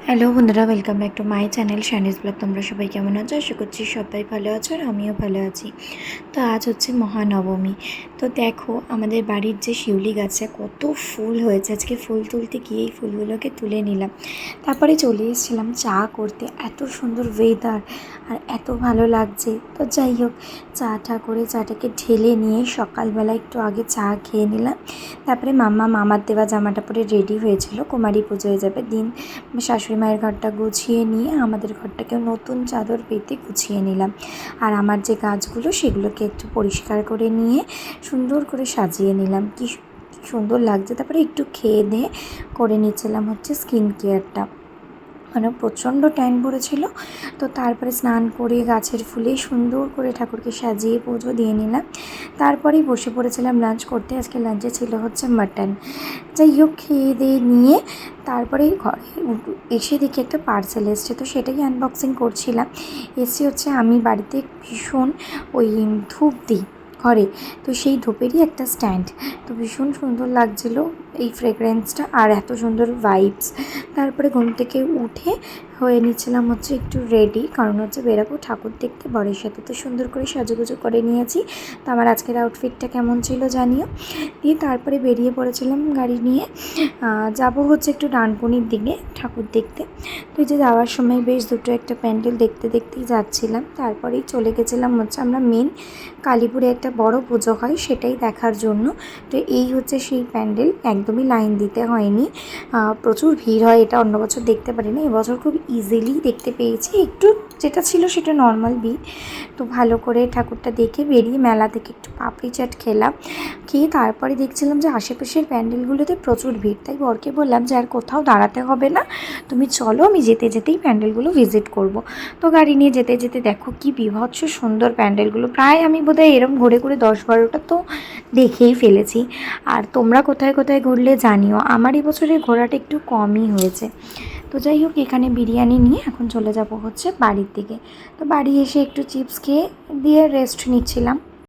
Hello বন্ধুরা, welcome back to my channel Shani's blog. তোমরা সবাই কেমন আছো? আশা করছি সবাই ভালো আছো আর আমিও ভালো আছি। তো আজ হচ্ছে মহানবমী। তো দেখো আমাদের বাড়ির যে শিউলি গাছে কত ফুল হয়েছে। আজকে ফুল তুলতে গিয়ে এই ফুলগুলোকে তুলে নিলাম, তারপরে চলে এসেছিলাম চা করতে। এত সুন্দর ওয়েদার আর এত ভালো লাগছে। তো যাই হোক, করে চাটাকে ঢেলে নিয়ে সকালবেলা একটু আগে চা খেয়ে নিলাম। তারপরে মামার দেওয়া জামাটা পরে রেডি হয়েছিল, কুমারী পুজো হয়ে যাবে দিন। শাশুড়ি মায়ের ঘরটা গুছিয়ে নিয়ে আমাদের ঘরটাকেও নতুন চাদর পেতে গুছিয়ে নিলাম। আর আমার যে গাছগুলো সেগুলোকে একটু পরিষ্কার করে নিয়ে সুন্দর করে সাজিয়ে নিলাম। কি সুন্দর লাগছে। তারপরে একটু খেয়ে দিয়ে করে নিচ্ছিলাম হচ্ছে স্কিন কেয়ারটা, মানে প্রচণ্ড ট্যান পড়েছিল। তো তারপরে স্নান করে গাছের ফুলে সুন্দর করে ঠাকুরকে সাজিয়ে পুজো দিয়ে নিলাম। তারপরেই বসে পড়েছিলাম লাঞ্চ করতে। আজকে লাঞ্চে ছিল হচ্ছে মাটন। যাই হোক, খেয়ে দিয়ে নিয়ে তারপরে ঘরে এসে দেখি একটা পার্সেল এসছে, তো সেটাই আনবক্সিং করছিলাম। এসে হচ্ছে আমি বাড়িতে ভীষণ ওই ধূপ দিই ঘরে, তো সেই ধূপেরই একটা স্ট্যান্ড। তো ভীষণ সুন্দর লাগছিলো এই ফ্রেগরেন্সটা আর এত সুন্দর ভাইবস। তারপরে ঘুম থেকে উঠে হয়ে নিচ্ছিলাম হচ্ছে একটু রেডি, কারণ হচ্ছে বেরাবো ঠাকুর দেখতে বরের সাথে। তো সুন্দর করে সাজুগুজু করে নিয়েছি। তো আমার আজকের আউটফিটটা কেমন ছিল জানিও। দিয়ে তারপরে বেরিয়ে পড়েছিলাম গাড়ি নিয়ে। যাব হচ্ছে একটু ডানকুনির দিকে ঠাকুর দেখতে। তো এই যে যাওয়ার সময় বেশ দুটো একটা প্যান্ডেল দেখতে দেখতেই যাচ্ছিলাম। তারপরেই চলে গেছিলাম হচ্ছে আমরা মেন কালীপুরে একটা বড় পুজো হয় সেটাই দেখার জন্য। তো এই হচ্ছে সেই প্যান্ডেল, একদমই লাইন দিতে হয়নি। প্রচুর ভিড় হয়, এটা অন্য বছর দেখতে পারি না, এবছর খুব ইজিলি দেখতে পেয়েছি। একটু যেটা ছিল সেটা নর্মাল ভিড়। তো ভালো করে ঠাকুরটা দেখে বেরিয়ে মেলা থেকে একটু পাপড়ি চাট খেলাম। খেয়ে তারপরে দেখছিলাম যে আশেপাশের প্যান্ডেলগুলোতে প্রচুর ভিড়। তাই বরকে বললাম যে আর কোথাও দাঁড়াতে হবে না, তুমি চলো, আমি যেতে যেতেই প্যান্ডেলগুলো ভিজিট করব। তো গাড়ি নিয়ে যেতে যেতে দেখো কি বিভৎস সুন্দর প্যান্ডেলগুলো। প্রায় আমি বোধহয় এরম ঘুরে ঘুরে 10-12টা তো দেখেই ফেলেছি। আর তোমরা কোথায় কোথায় ঘুরলে জানিও। আমার এই বছরের ঘোরাটা একটু কমই হয়েছে। তো যাই হোক, এখানে বিরিয়ানি নিয়ে এখন চলে যাব হচ্ছে বাড়ির দিকে। তো বাড়ি এসে একটু চিপস খেয়ে দিয়ে রেস্ট নিচ্ছিলাম।